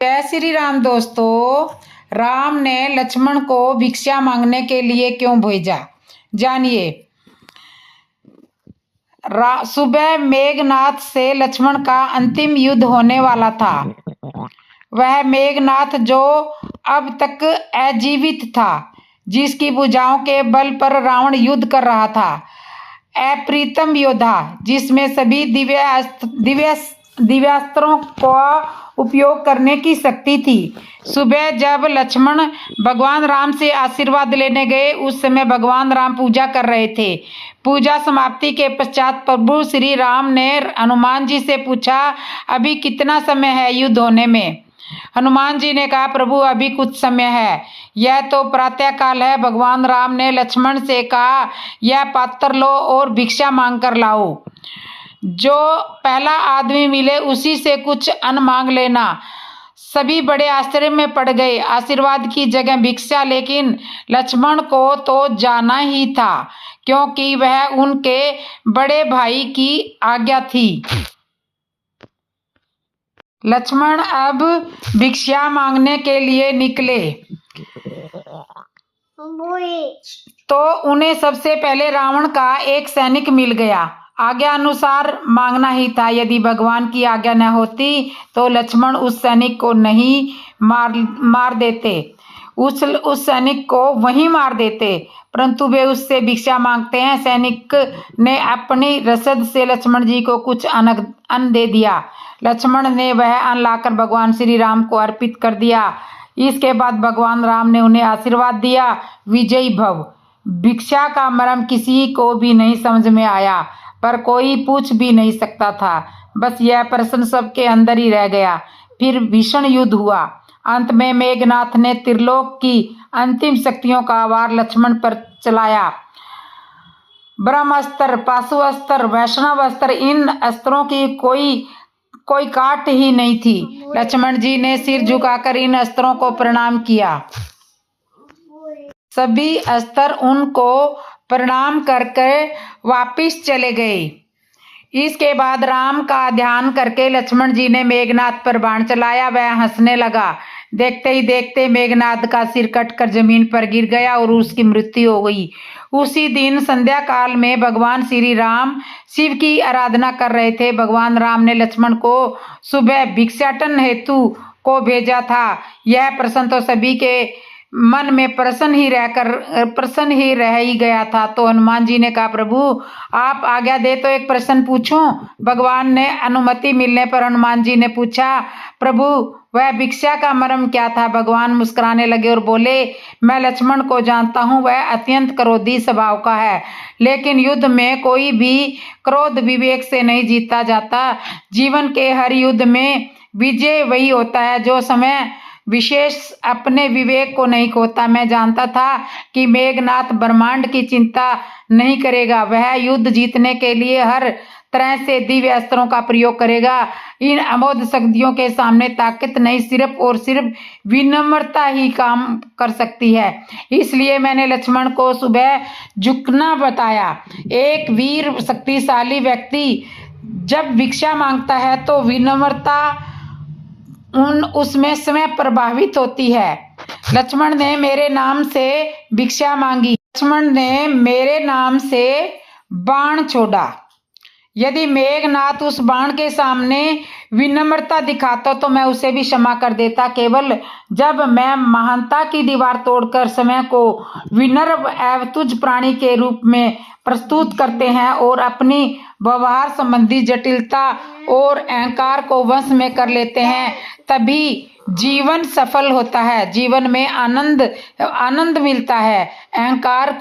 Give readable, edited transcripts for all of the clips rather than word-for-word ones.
जय श्री राम। दोस्तों, राम ने लक्ष्मण को भिक्षा मांगने के लिए क्यों भेजा, जानिए। सुबह मेघनाथ से लक्ष्मण का अंतिम युद्ध होने वाला था। वह मेघनाथ जो अब तक अजीवित था, जिसकी भुजाओं के बल पर रावण युद्ध कर रहा था, अप्रीतम योद्धा जिसमें सभी दिव्यास्त्रों का उपयोग करने की शक्ति थी। सुबह जब लक्ष्मण भगवान राम से आशीर्वाद लेने गए, उस समय भगवान राम पूजा कर रहे थे। पूजा समाप्ति के पश्चात प्रभु श्री राम ने हनुमान जी से पूछा, अभी कितना समय है युद्ध होने में? हनुमान जी ने कहा, प्रभु अभी कुछ समय है, यह तो प्रातः काल है। भगवान राम ने लक्ष्मण से कहा, यह पात्र लो और भिक्षा मांग कर लाओ। जो पहला आदमी मिले उसी से कुछ अन्न मांग लेना। सभी बड़े आश्चर्य में पड़ गए। आशीर्वाद की जगह भिक्षा, लेकिन लक्ष्मण को तो जाना ही था, क्योंकि वह उनके बड़े भाई की आज्ञा थी। लक्ष्मण अब भिक्षा मांगने के लिए निकले तो उन्हें सबसे पहले रावण का एक सैनिक मिल गया। आज्ञा अनुसार मांगना ही था। यदि भगवान की आज्ञा न होती तो लक्ष्मण उस सैनिक को नहीं मार देते, उस सैनिक को वहीं मार देते, परंतु वे उससे भिक्षा मांगते हैं। सैनिक ने अपनी रसद से लक्ष्मण जी को कुछ अन्न दे दिया। लक्ष्मण ने वह अन्न लाकर भगवान श्री राम को अर्पित कर दिया। इसके बाद भगवान राम ने उन्हें आशीर्वाद दिया, विजयी भव। भिक्षा का मर्म किसी को भी नहीं समझ में आया, पर कोई पूछ भी नहीं सकता था। बस यह प्रश्न सबके अंदर ही रह गया। फिर भीषण युद्ध हुआ। अंत में मेघनाथ ने त्रिलोक की अंतिम शक्तियों का वार लक्ष्मण पर चलाया। ब्रह्मास्त्र, पाशुअस्त्र, वैष्णव अस्त्र, इन अस्त्रों की कोई काट ही नहीं थी। लक्ष्मण जी ने सिर झुकाकर इन अस्त्रों को प्रणाम किया। सभी अस्त्र उनको प्रणाम करके वापिस चले गए। इसके बाद राम का ध्यान करके लक्ष्मण जी ने मेघनाथ पर बाण चलाया। वह हंसने लगा। देखते ही देखते मेघनाथ का सिर कटकर जमीन पर गिर गया और उसकी मृत्यु हो गई। उसी दिन संध्या काल में भगवान श्री राम शिव की आराधना कर रहे थे। भगवान राम ने लक्ष्मण को सुबह भिक्षाटन हेतु को भेजा था। यह प्रश्न तो सभी के मन में प्रश्न ही रह ही गया था। तो हनुमान जी ने कहा, प्रभु आप आज्ञा दे तो एक प्रश्न पूछूं। भगवान ने अनुमति मिलने पर हनुमान जी ने पूछा, प्रभु वह भिक्षा का मर्म क्या था? भगवान मुस्कुराने लगे और बोले, मैं लक्ष्मण को जानता हूँ, वह अत्यंत क्रोधी स्वभाव का है, लेकिन युद्ध में कोई भी क्रोध विवेक से नहीं जीता जाता। जीवन के हर युद्ध में विजय वही होता है जो समय विशेष अपने विवेक को नहीं खोता। मैं जानता था कि मेघनाथ ब्रह्मांड की चिंता नहीं करेगा। वह युद्ध जीतने के लिए हर तरह से दिव्य अस्त्रों का प्रयोग करेगा। इन अमोघ शक्तियों के सामने ताकत नहीं, सिर्फ और सिर्फ विनम्रता ही काम कर सकती है। इसलिए मैंने लक्ष्मण को सुबह झुकना बताया। एक वीर शक्तिशाली व्यक्ति जब भिक्षा मांगता है तो विनम्रता उसमें समय प्रभावित होती है। लक्ष्मण ने मेरे नाम से भिक्षा मांगी। लक्ष्मण ने मेरे नाम से बाण छोड़ा। यदि मेघनाथ उस बाण के सामने विनम्रता दिखाता तो मैं उसे भी क्षमा कर देता। केवल जब मैं महानता की दीवार तोड़कर समय को विनम्र एवं तुझ प्राणी के रूप में प्रस्तुत करते हैं और अपनी व्यवहार संबंधी जटिलता और अहंकार को वश में कर लेते हैं, तभी जीवन सफल होता है। जीवन में आनंद मिलता है। अहंकार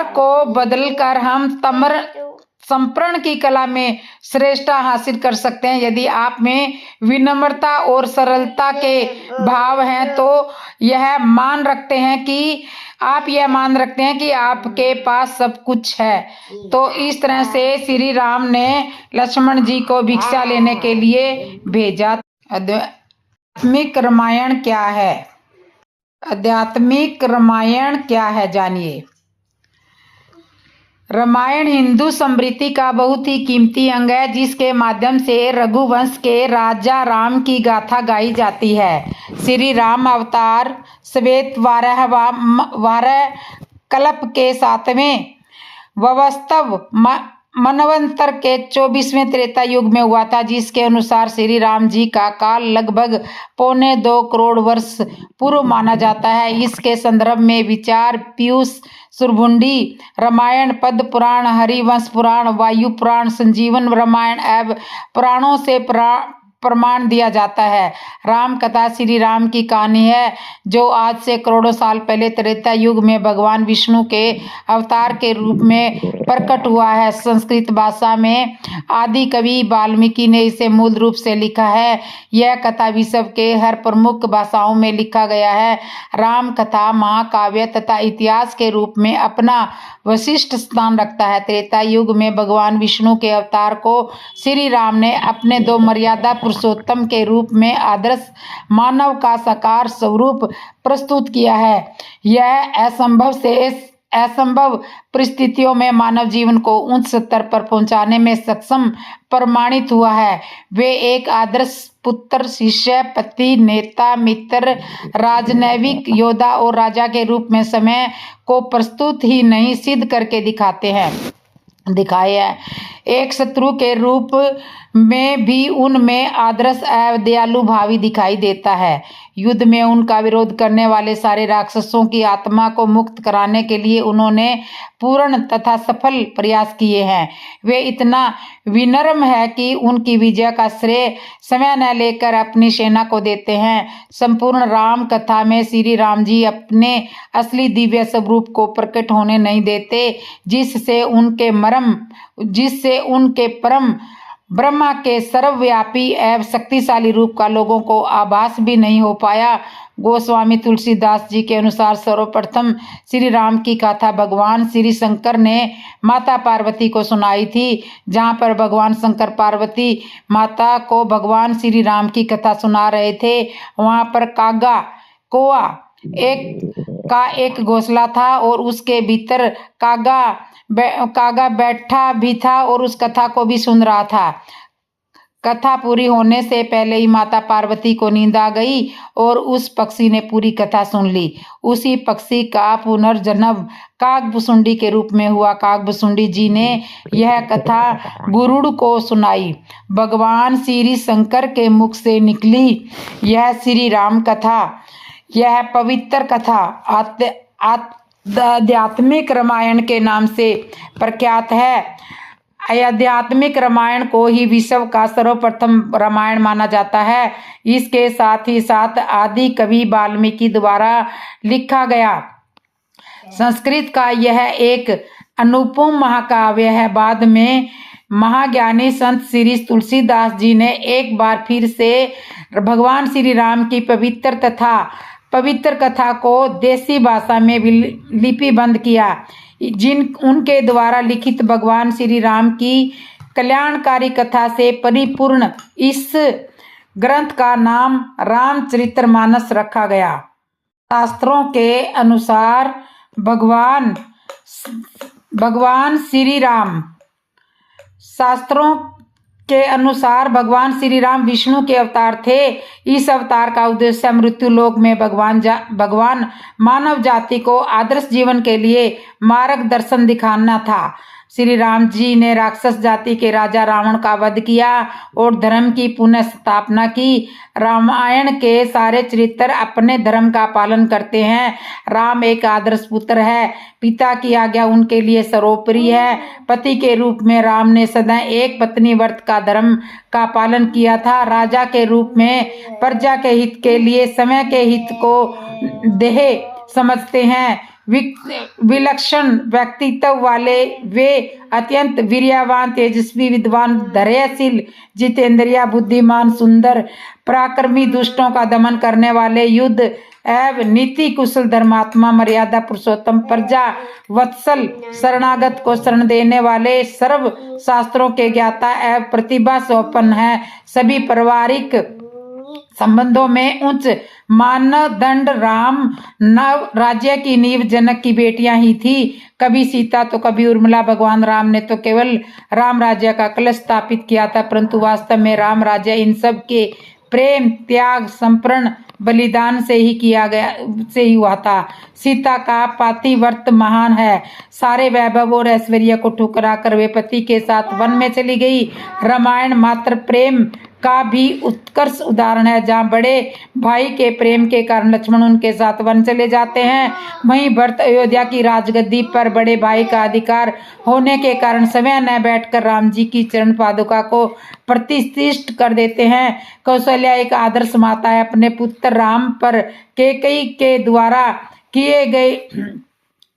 को बदलकर हम संप्रण की कला में श्रेष्ठता हासिल कर सकते हैं। यदि आप में विनम्रता और सरलता के भाव हैं तो यह मान रखते हैं कि आपके पास सब कुछ है। तो इस तरह से श्री राम ने लक्ष्मण जी को भिक्षा लेने के लिए भेजा। आध्यात्मिक रामायण क्या है? आध्यात्मिक रामायण क्या है, जानिए। रामायण हिंदू स्मृति का बहुत ही कीमती अंग है, जिसके माध्यम से रघुवंश के राजा राम की गाथा गाई जाती है। श्री राम अवतार श्वेत वारह कल्प के 7वें वास्तव मनवंतर के 24वें त्रेता युग में हुआ था, जिसके अनुसार श्री राम जी का काल लगभग 2.25 करोड़ वर्ष पूर्व माना जाता है। इसके संदर्भ में विचार पीयूष सुरभुंडी रामायण, पद्म पुराण, हरिवंश पुराण, वायु पुराण, संजीवन रामायण एवं पुराणों से प्रमाण दिया जाता है। राम कथा श्री राम की कहानी है, जो आज से करोड़ों साल पहले त्रेता युग में भगवान विष्णु के अवतार के रूप में प्रकट हुआ है। संस्कृत भाषा में आदि कवि वाल्मीकि ने इसे मूल रूप से लिखा है। यह कथा विश्व के हर प्रमुख भाषाओं में लिखा गया है। राम कथा महाकाव्य तथा इतिहास के रूप में अपना विशिष्ट स्थान रखता है। त्रेता युग में भगवान विष्णु के अवतार को श्री राम ने अपने 2 मर्यादा पुरुषोत्तम के रूप में आदर्श मानव का साकार स्वरूप प्रस्तुत किया है। यह असंभव परिस्थितियों में मानव जीवन को उच्च स्तर पर पहुंचाने में सक्षम प्रमाणित हुआ है। वे एक आदर्श पुत्र, शिष्य, पति, नेता, मित्र, राजनैतिक योद्धा और राजा के रूप में समय को प्रस्तुत ही नहीं सिद्ध करके दिखाए हैं। एक शत्रु के रूप में भी उनमें आदर्श एवं दयालु भावी दिखाई देता है। युद्ध में उनका विरोध करने वाले सारे राक्षसों की आत्मा को मुक्त कराने के लिए उन्होंने पूर्ण तथा सफल प्रयास किए हैं। वे इतना विनम्र है कि उनकी विजय का श्रेय समय न लेकर अपनी सेना को देते हैं। संपूर्ण राम कथा में श्री राम जी अपने असली दिव्य स्वरूप को प्रकट होने नहीं देते, जिससे उनके परम ब्रह्मा के सर्वव्यापी एवं शक्तिशाली रूप का लोगों को आभास भी नहीं हो पाया। गोस्वामी तुलसीदास जी के अनुसार सर्वप्रथम श्री राम की कथा भगवान श्री शंकर ने माता पार्वती को सुनाई थी। जहाँ पर भगवान शंकर पार्वती माता को भगवान श्री राम की कथा सुना रहे थे, वहाँ पर कौआ एक घोंसला था और उसके भीतर कागा बैठा भी था और उस कथा को भी सुन रहा था। कथा पूरी होने से पहले ही माता पार्वती को नींद आ गई और उस पक्षी ने पूरी कथा सुन ली। उसी पक्षी का पुनर्जन्म कागभुसुंडी के रूप में हुआ। कागभुसुंडी जी ने यह कथा गुरुड़ को सुनाई। भगवान श्री शंकर के मुख से निकली यह श्री राम कथा, यह पवित्र कथा आध्यात्मिक रामायण के नाम से प्रख्यात है। आध्यात्मिक रामायण को ही विश्व का सर्वप्रथम रामायण माना जाता है। इसके साथ ही साथ आदि कवि वाल्मीकि द्वारा लिखा गया संस्कृत का यह एक अनुपम महाकाव्य है। बाद में महाज्ञानी संत श्री तुलसीदास जी ने एक बार फिर से भगवान श्री राम की पवित्र कथा को देसी भाषा में लिपिबद्ध किया। उनके द्वारा लिखित भगवान श्री राम की कल्याणकारी कथा से परिपूर्ण इस ग्रंथ का नाम रामचरितमानस रखा गया। शास्त्रों के अनुसार भगवान श्री राम विष्णु के अवतार थे। इस अवतार का उद्देश्य मृत्यु लोक में भगवान मानव जाति को आदर्श जीवन के लिए मार्गदर्शन दिखाना था। श्री राम जी ने राक्षस जाति के राजा रावण का वध किया और धर्म की पुनः स्थापना की। रामायण के सारे चरित्र अपने धर्म का पालन करते हैं। राम एक आदर्श पुत्र है। पिता की आज्ञा उनके लिए सर्वोपरि है। पति के रूप में राम ने सदा एक पत्नी व्रत का धर्म का पालन किया था। राजा के रूप में प्रजा के हित के लिए समय के हित को देह समझते हैं। विलक्षण व्यक्तित्व वाले वे अत्यंत वीर्यवान, तेजस्वी, विद्वान, धैर्यशील, जितेंद्रिय, बुद्धिमान, सुंदर, पराक्रमी, दुष्टों का दमन करने वाले, युद्ध एवं नीति कुशल, धर्मात्मा, मर्यादा पुरुषोत्तम, प्रजा वत्सल, शरणागत को शरण देने वाले, सर्व शास्त्रों के ज्ञाता एवं प्रतिभा संपन्न है। सभी पारिवारिक संबंधों में उच्च मानदंड। राम नव राज्य की नींव जनक की बेटियां ही थी। कभी सीता तो कभी उर्मिला। भगवान राम ने तो केवल राम राज्य का कलश स्थापित किया था, परंतु वास्तव में राम राज्य इन सब के प्रेम, त्याग, समर्पण, बलिदान से ही हुआ था। सीता का पातिव्रत महान है। सारे वैभव और ऐश्वर्य को ठुकरा कर वे पति के साथ वन में चली गई। रामायण मात्र प्रेम का भी उत्कर्ष उदाहरण है, जहाँ बड़े भाई के प्रेम के कारण लक्ष्मण उनके साथ वन चले जाते हैं, वहीं भरत अयोध्या की राजगद्दी पर बड़े भाई का अधिकार होने के कारण समय न बैठकर राम जी की चरण पादुका को प्रतिष्ठित कर देते हैं। कौशल्या एक आदर्श माता है। अपने पुत्र राम पर कैकेयी के द्वारा किए गए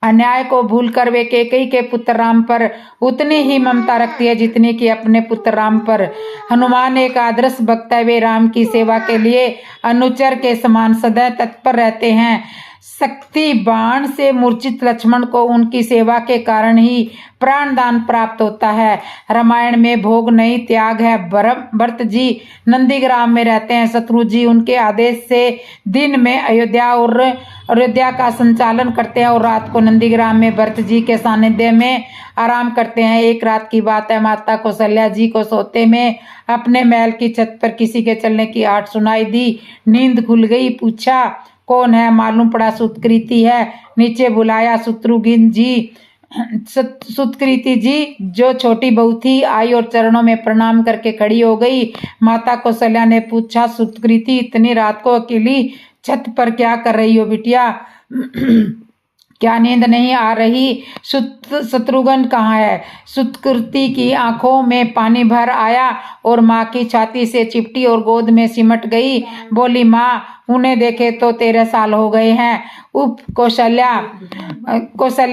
अन्याय को भूलकर वे कैकेयी के पुत्र राम पर उतनी ही ममता रखती है जितनी कि अपने पुत्र राम पर। हनुमान एक आदर्श भक्त है। वे राम की सेवा के लिए अनुचर के समान सदैव तत्पर रहते हैं। शक्ति बाण से मूर्छित लक्ष्मण को उनकी सेवा के कारण ही प्राणदान प्राप्त होता है। रामायण में भोग नहीं, त्याग है। भरत जी नंदीग्राम में रहते हैं। शत्रुघ्न जी उनके आदेश से दिन में अयोध्या का संचालन करते हैं और रात को नंदीग्राम में भरत जी के सानिध्य में आराम करते हैं। एक रात की बात है, माता कौशल्या जी को सोते में अपने महल की छत पर किसी के चलने की आहट सुनाई दी। नींद खुल गई। पूछा कौन है? मालूम पड़ा सुतकृति है। नीचे बुलाया। सुतकृति जी जो छोटी बहू थी आई और चरणों में प्रणाम करके खड़ी हो गई। माता कौशल्या ने पूछा, सुतकृति इतनी रात को अकेली छत पर क्या कर रही हो बिटिया? क्या नींद नहीं आ रही? शत्रुघ्न कहाँ है? सुतकृति की आंखों में पानी भर आया और माँ की छाती से चिपटी और गोद में सिमट गई। बोली, माँ उन्हें देखे तो 13 साल हो गए हैं। कौशल्या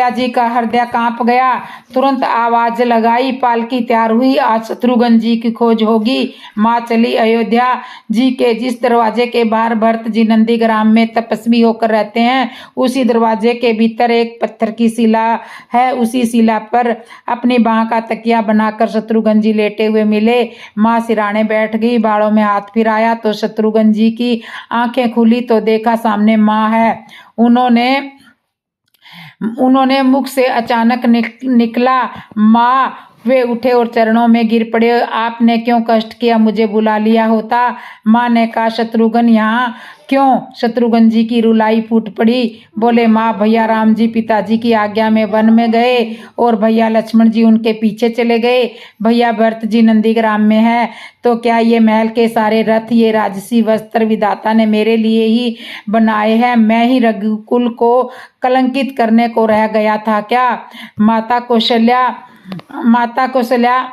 जी का हृदय कांप गया। तुरंत आवाज लगाई, पालकी तैयार हुई, आज शत्रुघ्न जी की खोज होगी। माँ चली। अयोध्या जी के जिस दरवाजे के बाहर भरत जी नंदीग्राम में तपस्वी होकर रहते हैं, उसी दरवाजे के भीतर एक पत्थर की शिला है। उसी शिला पर अपनी बाह का तकिया बनाकर शत्रुघ्न जी लेटे हुए मिले। माँ सिराने बैठ गई। बालों में हाथ फिराया तो शत्रुघ्न जी की आंखें खुली तो देखा सामने माँ है। उन्होंने मुख से अचानक निकला, माँ। वे उठे और चरणों में गिर पड़े। आपने क्यों कष्ट किया? मुझे बुला लिया होता। माँ ने कहा, शत्रुघ्न यहाँ क्यों? शत्रुघ्न जी की रुलाई फूट पड़ी। बोले, माँ भैया राम जी पिताजी की आज्ञा में वन में गए और भैया लक्ष्मण जी उनके पीछे चले गए। भैया भरत जी नंदीग्राम में है तो क्या ये महल के सारे रथ, ये राजसी वस्त्र विधाता ने मेरे लिए ही बनाए हैं? मैं ही रघुकुल को कलंकित करने को रह गया था क्या? माता कौशल्या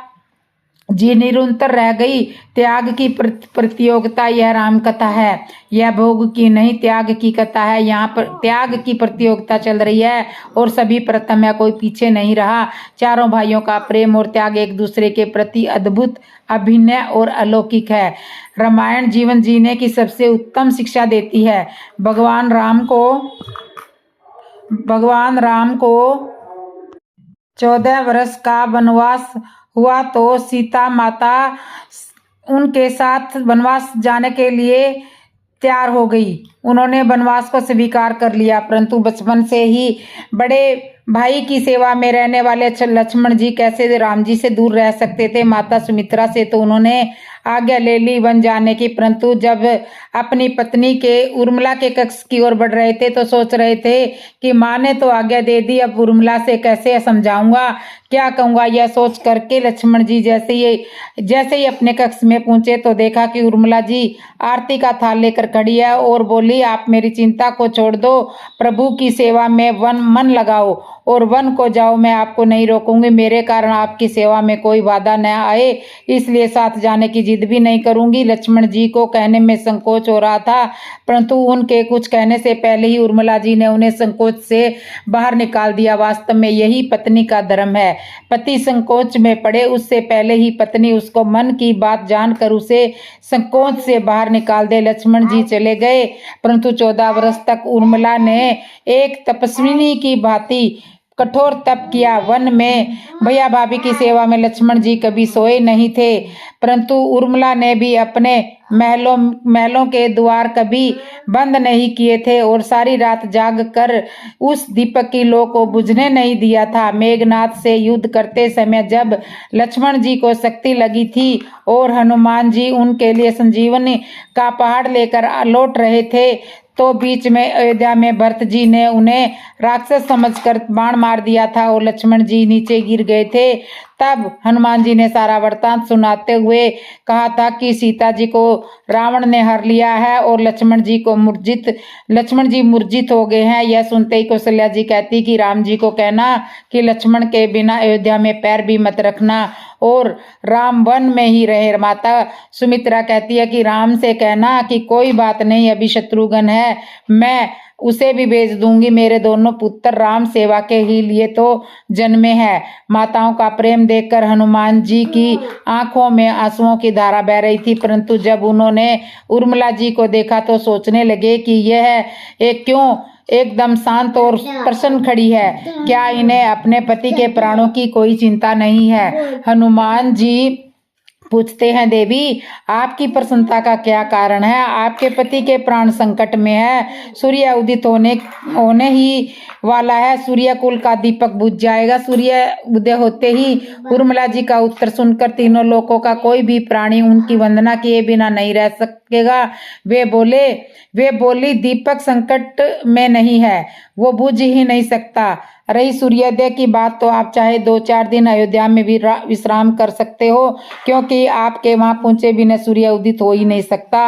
जी निरंतर रह गई। त्याग की प्रतियोगिता यह राम कथा है। यह भोग की नहीं, त्याग की कथा है। यहाँ पर त्याग की प्रतियोगिता चल रही है और सभी प्रथम है, कोई पीछे नहीं रहा। चारों भाइयों का प्रेम और त्याग एक दूसरे के प्रति अद्भुत, अभिनय और अलौकिक है। रामायण जीवन जीने की सबसे उत्तम शिक्षा देती है। भगवान राम को 14 वर्ष का वनवास हुआ तो सीता माता उनके साथ वनवास जाने के लिए तैयार हो गई। उन्होंने वनवास को स्वीकार कर लिया, परंतु बचपन से ही बड़े भाई की सेवा में रहने वाले लक्ष्मण जी कैसे राम जी से दूर रह सकते थे? माता सुमित्रा से तो उन्होंने आज्ञा ले ली वन जाने की, परंतु जब अपनी पत्नी के उर्मिला के कक्ष की ओर बढ़ रहे थे तो सोच रहे थे कि माँ ने तो आज्ञा दे दी, अब उर्मिला से कैसे समझाऊंगा, क्या कहूँगा? यह सोच करके लक्ष्मण जी जैसे ही अपने कक्ष में पहुंचे तो देखा कि उर्मिला जी आरती का थाल लेकर खड़ी है और बोली, आप मेरी चिंता को छोड़ दो, प्रभु की सेवा में मन लगाओ और वन को जाओ। मैं आपको नहीं रोकूंगी। मेरे कारण आपकी सेवा में कोई बाधा न आए, इसलिए साथ जाने की जिद भी नहीं करूंगी। लक्ष्मण जी को कहने में संकोच हो रहा था, परंतु उनके कुछ कहने से पहले ही उर्मिला जी ने उन्हें संकोच से बाहर निकाल दिया। वास्तव में यही पत्नी का धर्म है। पति संकोच में पड़े उससे पहले ही पत्नी उसको मन की बात जानकर उसे संकोच से बाहर निकाल दे। लक्ष्मण जी चले गए, परंतु 14 वर्ष तक उर्मिला ने एक तपस्विनी की भांति कठोर तप किया। वन में भैया भाभी की सेवा में लक्ष्मण जी कभी सोए नहीं थे, परंतु उर्मिला ने भी अपने महलों के द्वार कभी बंद नहीं किए थे और सारी रात जाग कर उस दीपक की लौ को बुझने नहीं दिया था। मेघनाथ से युद्ध करते समय जब लक्ष्मण जी को शक्ति लगी थी और हनुमान जी उनके लिए संजीवनी का पहाड़ लेकर लौट रहे थे, तो बीच में अयोध्या में भरत जी ने उन्हें राक्षस समझकर बाण मार दिया था और लक्ष्मण जी नीचे गिर गए थे। तब हनुमान जी ने सारा वृत्तांत सुनाते हुए कहा था कि सीता जी को रावण ने हर लिया है और लक्ष्मण जी मूर्छित हो गए हैं। यह सुनते ही कौशल्या जी कहती कि राम जी को कहना कि लक्ष्मण के बिना अयोध्या में पैर भी मत रखना और राम वन में ही रहे। माता सुमित्रा कहती है कि राम से कहना कि कोई बात नहीं, अभी शत्रुघ्न है, मैं उसे भी भेज दूंगी। मेरे दोनों पुत्र राम सेवा के ही लिए तो जन्मे हैं। माताओं का प्रेम देखकर हनुमान जी की आंखों में आंसुओं की धारा बह रही थी, परंतु जब उन्होंने उर्मिला जी को देखा तो सोचने लगे कि यह क्यों एकदम शांत और प्रसन्न खड़ी है, क्या इन्हें अपने पति के प्राणों की कोई चिंता नहीं है। हनुमान जी पूछते हैं, देवी आपकी प्रसन्नता का क्या कारण है? आपके पति के प्राण संकट में है, सूर्य उदित होने ही वाला है, सूर्य कुल का दीपक बुझ जाएगा। सूर्य उदय होते ही उर्मिला जी का उत्तर सुनकर तीनों लोकों का कोई भी प्राणी उनकी वंदना किए बिना नहीं रह सकेगा। वे बोली दीपक संकट में नहीं है, वो बुझ ही नहीं सकता। रही सूर्योदय की बात, तो आप चाहे 2-4 दिन अयोध्या में भी विश्राम कर सकते हो, क्योंकि आपके वहां पहुंचे बिना सूर्य उदित हो ही नहीं सकता।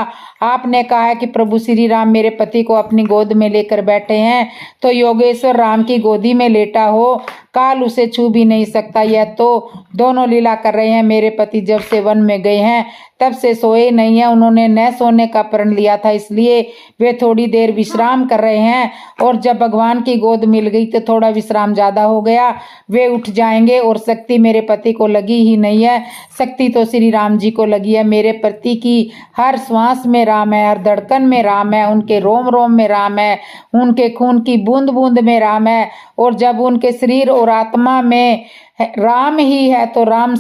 आपने कहा है कि प्रभु श्री राम मेरे पति को अपनी गोद में लेकर बैठे हैं, तो योगेश्वर राम की गोदी में लेटा हो, काल उसे छू भी नहीं सकता। यह तो दोनों लीला कर रहे हैं। मेरे पति जब से वन में गए हैं तब से सोए नहीं है। उन्होंने न सोने का प्रण लिया था, इसलिए वे थोड़ी देर विश्राम कर रहे हैं, और जब भगवान की गोद मिल गई तो थोड़ा विश्राम ज्यादा हो गया, वे उठ जाएंगे। और शक्ति मेरे पति को लगी ही नहीं है, शक्ति तो श्री राम जी को लगी है। मेरे पति की हर श्वास में राम है, हर धड़कन में राम है, उनके रोम रोम में राम है, उनके खून की बूंद बूंद में राम है, और जब उनके शरीर और आत्मा में राम ही है तो राम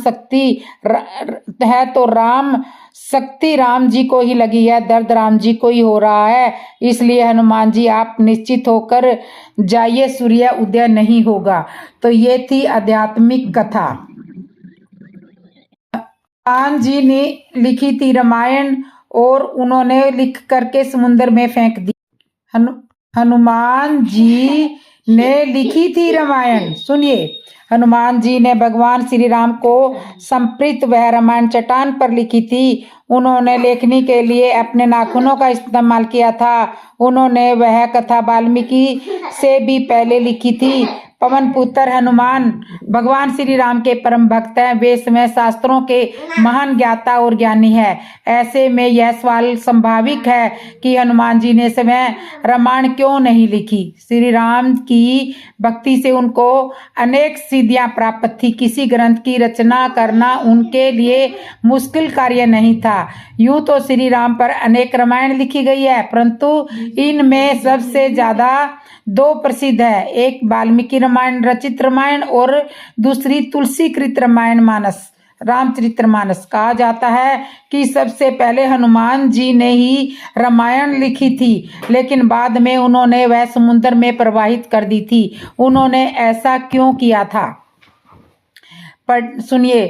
शक्ति राम जी को ही लगी है, दर्द राम जी को ही हो रहा है। इसलिए हनुमान जी आप निश्चित होकर जाइए, सूर्य उदय नहीं होगा। तो ये थी आध्यात्मिक कथा। हनुमान जी ने लिखी थी रामायण और उन्होंने लिख करके समुद्र में फेंक दी। हनुमान जी ने लिखी थी रामायण। सुनिए, हनुमान जी ने भगवान श्री राम को समर्पित वह रामायण चट्टान पर लिखी थी। उन्होंने लेखनी के लिए अपने नाखूनों का इस्तेमाल किया था। उन्होंने वह कथा वाल्मीकि से भी पहले लिखी थी। पवन पुत्र हनुमान भगवान श्री राम के परम भक्त हैं। वे समय शास्त्रों के महान ज्ञाता और ज्ञानी है। ऐसे में यह सवाल संभाविक है कि हनुमान जी ने समय रामायण क्यों नहीं लिखी। श्री राम की भक्ति से उनको अनेक सिद्धियां प्राप्त थी। किसी ग्रंथ की रचना करना उनके लिए मुश्किल कार्य नहीं था। यूं तो श्री राम पर अनेक रामायण लिखी गई है, परंतु इनमें सबसे ज्यादा 2 प्रसिद्ध है। एक वाल्मीकि रामायण रचित रामायण और दूसरी तुलसीकृत रामायण मानस रामचरितमानस। कहा जाता है कि सबसे पहले हनुमान जी ने ही रामायण लिखी थी, लेकिन बाद में उन्होंने वह समुद्र में प्रवाहित कर दी थी। उन्होंने ऐसा क्यों किया था? पर सुनिए,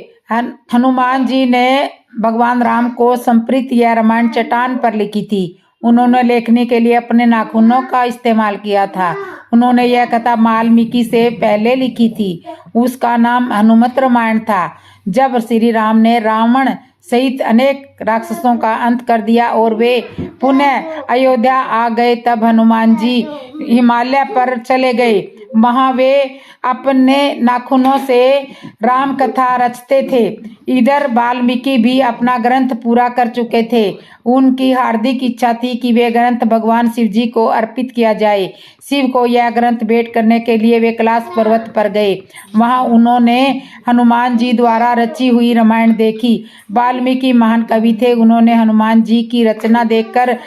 हनुमान जी ने भगवान राम को समर्पित यह रामायण चट्टान पर लिखी थी। उन्होंने लेखनी के लिए अपने नाखूनों का इस्तेमाल किया था। उन्होंने यह कथा वाल्मीकि से पहले लिखी थी। उसका नाम हनुमत रामायण था। जब श्री राम ने रावण सहित अनेक राक्षसों का अंत कर दिया और वे पुनः अयोध्या आ गए, तब हनुमान जी हिमालय पर चले गए। वहां वे अपने नाखूनों से राम कथा रचते थे। इधर वाल्मीकि भी अपना ग्रंथ पूरा कर चुके थे। उनकी हार्दिक इच्छा थी कि वे ग्रंथ भगवान शिव जी को अर्पित किया जाए। शिव को यह ग्रंथ भेंट करने के लिए वे कैलाश पर्वत पर गए। वहां उन्होंने हनुमान जी द्वारा रची हुई रामायण देखी। वाल्मीकि महान कवि थे। उन्होंने हनुमान जी की रचना देखकर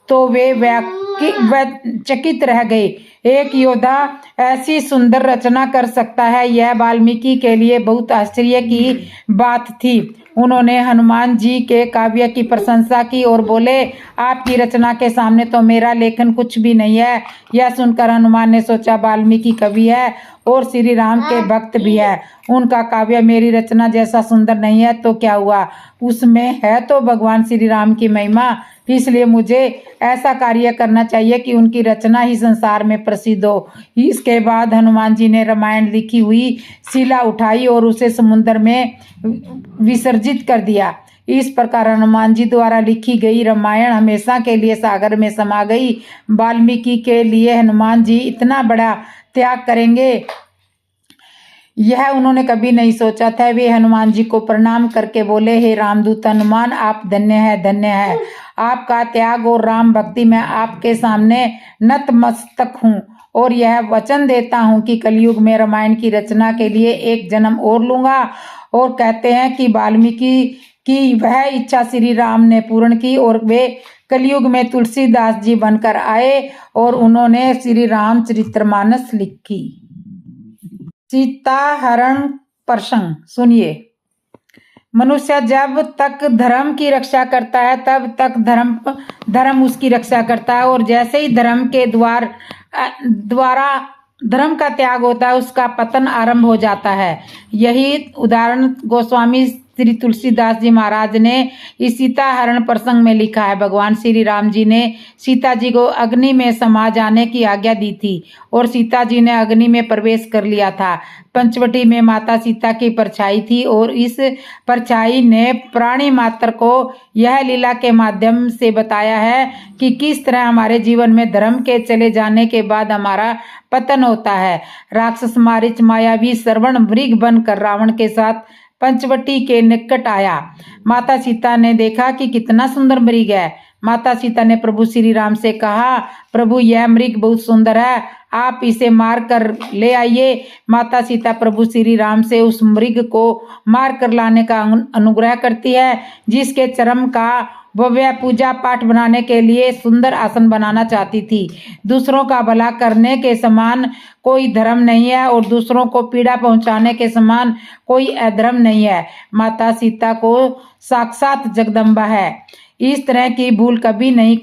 तो वे चकित रह गए। एक योद्धा ऐसी सुंदर रचना कर सकता है, यह वाल्मीकि के लिए बहुत आश्चर्य की बात थी। उन्होंने हनुमान जी के काव्य की प्रशंसा की और बोले, आपकी रचना के सामने तो मेरा लेखन कुछ भी नहीं है। यह सुनकर हनुमान ने सोचा, वाल्मीकि कवि है और श्री राम के भक्त भी है, उनका काव्य मेरी रचना जैसा सुंदर नहीं है तो क्या हुआ, उसमें है तो भगवान श्री राम की महिमा। इसलिए मुझे ऐसा कार्य करना चाहिए कि उनकी रचना ही संसार में प्रसिद्ध हो। इसके बाद हनुमान जी ने रामायण लिखी हुई शिला उठाई और उसे समुद्र में विसर्जित कर दिया। इस प्रकार हनुमान जी द्वारा लिखी गई रामायण हमेशा के लिए सागर में समा गई। वाल्मीकि के लिए हनुमान जी इतना बड़ा त्याग करेंगे, यह उन्होंने कभी नहीं सोचा था। वे हनुमान जी को प्रणाम करके बोले, हे रामदूत हनुमान, आप धन्य है, धन्य है। आपका त्याग और राम भक्ति में आपके सामने नतमस्तक हूँ और यह वचन देता हूँ कि कलयुग में रामायण की रचना के लिए एक जन्म और लूंगा। और कहते हैं कि वाल्मीकि की वह इच्छा श्री राम ने पूर्ण की और वे कलयुग में तुलसीदास जी बनकर आए और उन्होंने श्री रामचरितमानस लिखी। सीता हरण प्रसंग सुनिए। मनुष्य जब तक धर्म की रक्षा करता है तब तक धर्म उसकी रक्षा करता है, और जैसे ही धर्म के द्वारा धर्म का त्याग होता है उसका पतन आरंभ हो जाता है। यही उदाहरण गोस्वामी श्री तुलसीदास जी महाराज ने इस सीता हरण प्रसंग में लिखा है। भगवान श्री राम जी ने सीता जी को अग्नि में समा जाने की आज्ञा दी थी और सीता जी ने अग्नि में प्रवेश कर लिया था। पंचवटी में माता सीता की परछाई थी और इस परछाई ने प्राणी मात्र को यह लीला के माध्यम से बताया है कि किस तरह हमारे जीवन में धर्म के चले जाने के बाद हमारा पतन होता है। राक्षस मारीच मायावी श्रवण मृग बनकर रावण के साथ पंचवटी के निकट आया। माता सीता ने देखा कि कितना सुंदर मृग है। माता सीता ने प्रभु श्री राम से कहा, प्रभु यह मृग बहुत सुंदर है, आप इसे मार कर ले आइए। माता सीता प्रभु श्री राम से उस मृग को मार कर लाने का अनुग्रह करती है, जिसके चरम का भव्य पूजा पाठ बनाने के लिए सुंदर आसन बनाना चाहती थी। दूसरों का भला करने के समान कोई धर्म नहीं है और दूसरों को पीड़ा पहुंचाने के समान कोई अधर्म नहीं है। माता सीता को साक्षात जगदम्बा है, इस तरह की भूल कभी नहीं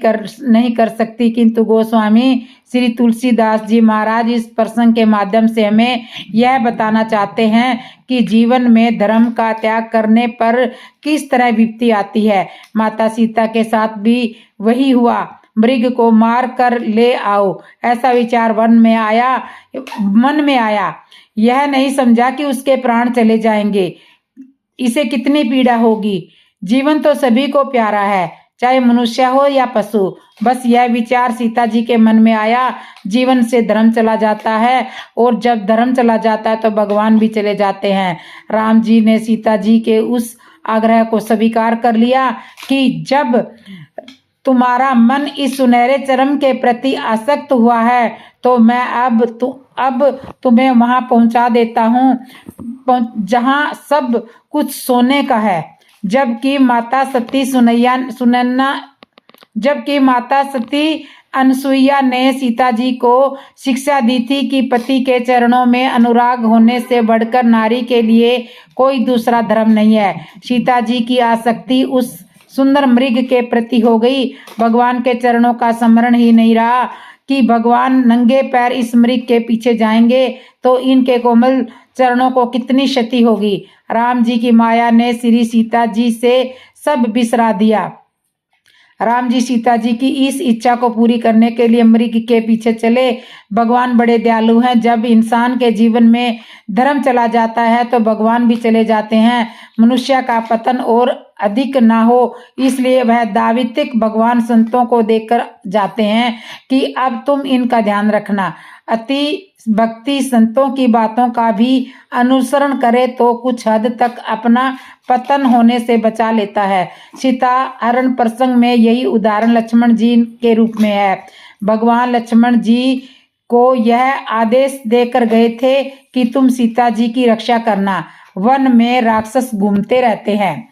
कर सकती। किंतु गोस्वामी श्री तुलसीदास जी महाराज इस प्रसंग के माध्यम से हमें यह बताना चाहते हैं कि जीवन में धर्म का त्याग करने पर किस तरह विपत्ति आती है। माता सीता के साथ भी वही हुआ। मृग को मार कर ले आओ, ऐसा विचार मन में आया। यह नहीं समझा कि उसके प्राण चले जाएंगे, इसे कितनी पीड़ा होगी। जीवन तो सभी को प्यारा है, चाहे मनुष्य हो या पशु। बस यह विचार सीता जी के मन में आया। जीवन से धर्म चला जाता है और जब धर्म चला जाता है तो भगवान भी चले जाते हैं। राम जी ने सीता जी के उस आग्रह को स्वीकार कर लिया कि जब तुम्हारा मन इस सुनहरे चरम के प्रति आसक्त हुआ है तो मैं अब तुम्हें वहां पहुंचा देता हूं जहां सब कुछ सोने का है। जबकि माता सती अनसुईया ने सीता जी को शिक्षा दी थी कि पति के चरणों में अनुराग होने से बढ़कर नारी के लिए कोई दूसरा धर्म नहीं है। सीता जी की आसक्ति उस सुंदर मृग के प्रति हो गई। भगवान के चरणों का स्मरण ही नहीं रहा कि भगवान नंगे पैर इस मृग के पीछे जाएंगे तो इनके कोमल चरणों को कितनी क्षति होगी। राम जी की माया ने श्री सीता जी से सब बिसरा दिया। राम जी सीता जी की इस इच्छा को पूरी करने के लिए मृग के पीछे चले। भगवान बड़े दयालु हैं। जब इंसान के जीवन में धर्म चला जाता है तो भगवान भी चले जाते हैं। मनुष्य का पतन और अधिक ना हो, इसलिए वह दावितिक भगवान संतों को देकर जाते हैं कि अब तुम इनका ध्यान रखना। अति भक्ति संतों की बातों का भी अनुसरण करे तो कुछ हद तक अपना पतन होने से बचा लेता है। सीता हरण प्रसंग में यही उदाहरण लक्ष्मण जी के रूप में है। भगवान लक्ष्मण जी को यह आदेश देकर गए थे कि तुम सीता जी की रक्षा करना। वन में राक्षस घूमते रहते हैं।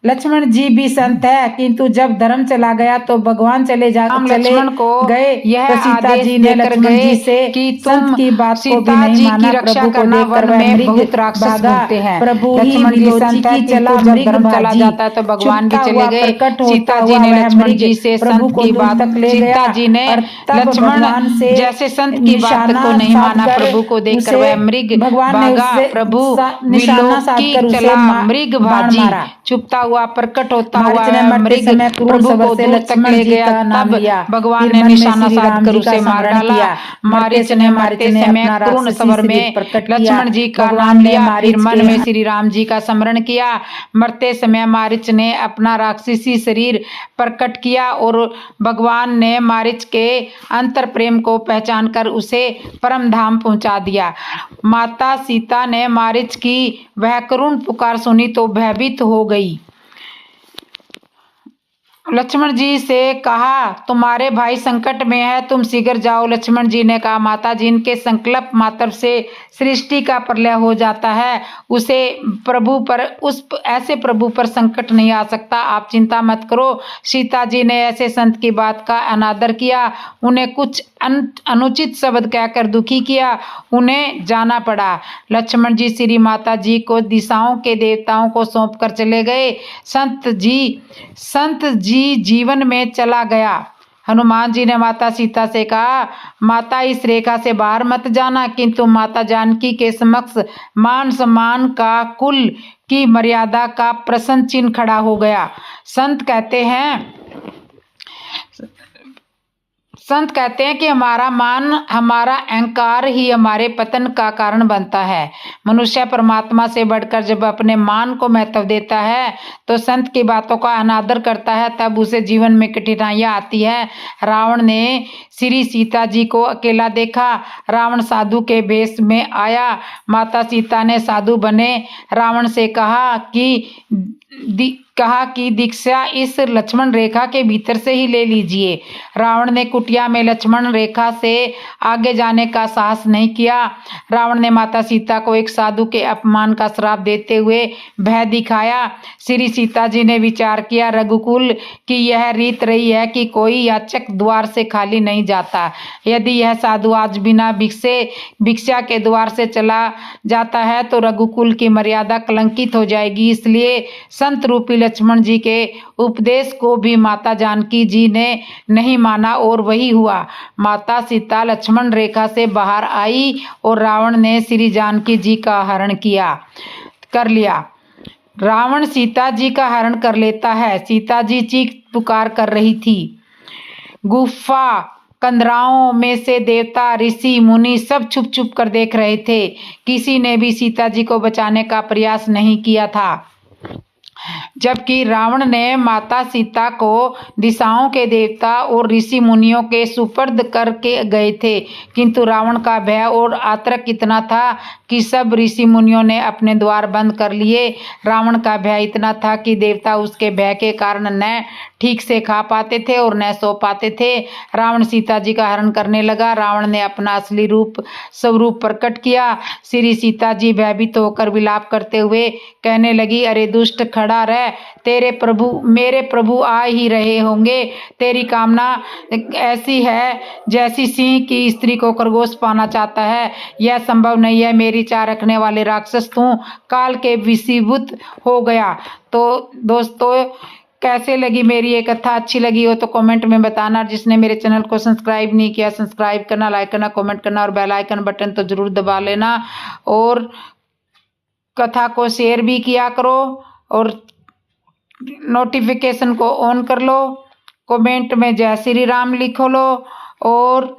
लक्ष्मण जी भी संत है, किंतु जब धर्म चला गया तो भगवान चले लक्ष्मण को गए। यह तो सीता जी ने लक्ष्मण जी से कि संत की बात को भी नहीं माना। प्रभु को देखकर वह मृग भागा। प्रभु ही विलोची की चला मृग चला जाता तो भगवान भी चले गए। सीता जी ने लक्ष्मण जी से संत की बात सीता जी ने लक्ष्मण से जैसे संत की बात को नहीं माना। प्रभु को देखकर वह मृग भागा। प्रभु विलोकी चला मृग भाजी छुपता हुआ प्रकट होता हुआ मृग प्रभु को दूर तक ले गया। तब भगवान ने निशाना साध कर उसे मार डाला। मारीच ने मारते समय क्रूर स्वर में लक्ष्मण जी का नाम लिया। फिर मन में श्री राम जी का स्मरण किया। मरते समय मारीच ने अपना राक्षसी शरीर प्रकट किया और भगवान ने मारीच के अंतर प्रेम को पहचान कर उसे परम धाम पहुंचा दिया। माता सीता ने मारीच की वह करुण पुकार सुनी तो भयभीत हो गई। लक्ष्मण जी से कहा, तुम्हारे भाई संकट में है, तुम शीघ्र जाओ। लक्ष्मण जी ने कहा, माता जी, इनके संकल्प मात्र से सृष्टि का प्रलय हो जाता है। उसे प्रभु पर ऐसे प्रभु पर संकट नहीं आ सकता, आप चिंता मत करो। सीता जी ने ऐसे संत की बात का अनादर किया, उन्हें कुछ अनुचित शब्द कहकर दुखी किया, उन्हें जाना पड़ा। लक्ष्मण जी श्री माता जी को दिशाओं के देवताओं को सौंप कर चले गए। संत जी जीवन में चला गया। हनुमान जी ने माता सीता से कहा, माता इस रेखा से बाहर मत जाना, किंतु माता जानकी के समक्ष मान सम्मान का कुल की मर्यादा का प्रश्न चिन्ह खड़ा हो गया। संत कहते हैं कि हमारा मान, हमारा अहंकार ही हमारे पतन का कारण बनता है। मनुष्य परमात्मा से बढ़कर जब अपने मान को महत्व देता है तो संत की बातों का अनादर करता है, तब उसे जीवन में कठिनाइयां आती है। रावण ने श्री सीता जी को अकेला देखा। रावण साधु के भेष में आया। माता सीता ने साधु बने रावण से कहा कि दीक्षा इस लक्ष्मण रेखा के भीतर से ही ले लीजिए। रावण ने कुटिया में लक्ष्मण रेखा से आगे जाने का साहस नहीं किया। रावण ने माता सीता को एक साधु के अपमान का श्राप देते हुए भय दिखाया। श्री सीता जी ने विचार किया, रघुकुल की यह रीत रही है कि कोई याचक द्वार से खाली नहीं जाता। यदि यह साधु आज बिना भिक्षा के द्वार से चला जाता है तो रघुकुल की मर्यादा कलंकित हो जाएगी। इसलिए संत रूपी लक्ष्मण जी के उपदेश को भी माता जानकी जी ने नहीं माना और वही हुआ। माता सीता लक्ष्मण रेखा से बाहर आई और रावण ने श्री जानकी जी का हरण कर लिया। रावण सीता जी का हरण कर लेता है। सीता जी चीख पुकार कर रही थी। गुफा कंदराओं में से देवता ऋषि मुनि सब छुप छुप कर देख रहे थे। किसी ने भी सीता जी को बचाने का प्रयास नहीं किया था। जबकि रावण ने माता सीता को दिशाओं के देवता और ऋषि मुनियों के सुपर्द करके गए थे, किंतु रावण का भय और आतंक इतना था कि सब ऋषि मुनियों ने अपने द्वार बंद कर लिए। रावण का भय इतना था कि देवता उसके भय के कारण न ठीक से खा पाते थे और न सो पाते थे। रावण सीता जी का हरण करने लगा। रावण ने अपना असली स्वरूप प्रकट किया। श्री सीता जी भयभीत होकर विलाप करते हुए कहने लगी, अरे दुष्ट खड़ा रह, मेरे प्रभु आ ही रहे होंगे। तेरी कामना ऐसी है जैसी सिंह की स्त्री को खरगोश पाना चाहता है। यह संभव नहीं है। मेरी चाह रखने वाले राक्षस तू काल के विषीभूत हो गया। तो दोस्तों, कैसे लगी मेरी ये कथा? अच्छी लगी हो तो कमेंट में बताना। जिसने मेरे चैनल को सब्सक्राइब नहीं किया, सब्सक्राइब करना, लाइक करना, कमेंट करना और बेल आइकन बटन तो जरूर दबा लेना। और कथा को शेयर भी किया करो और नोटिफिकेशन को ऑन कर लो। कमेंट में जय श्री राम लिखो लो और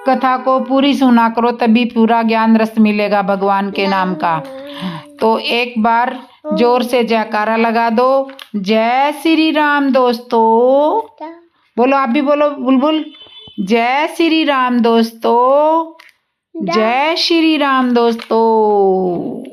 कथा को पूरी सुना करो, तभी पूरा ज्ञान रस मिलेगा भगवान के नाम का। तो एक बार जोर से जयकारा लगा दो। जय श्री राम दोस्तों। बोलो, आप भी बोलो बुलबुल। जय श्री राम दोस्तों। जय श्री राम दोस्तों।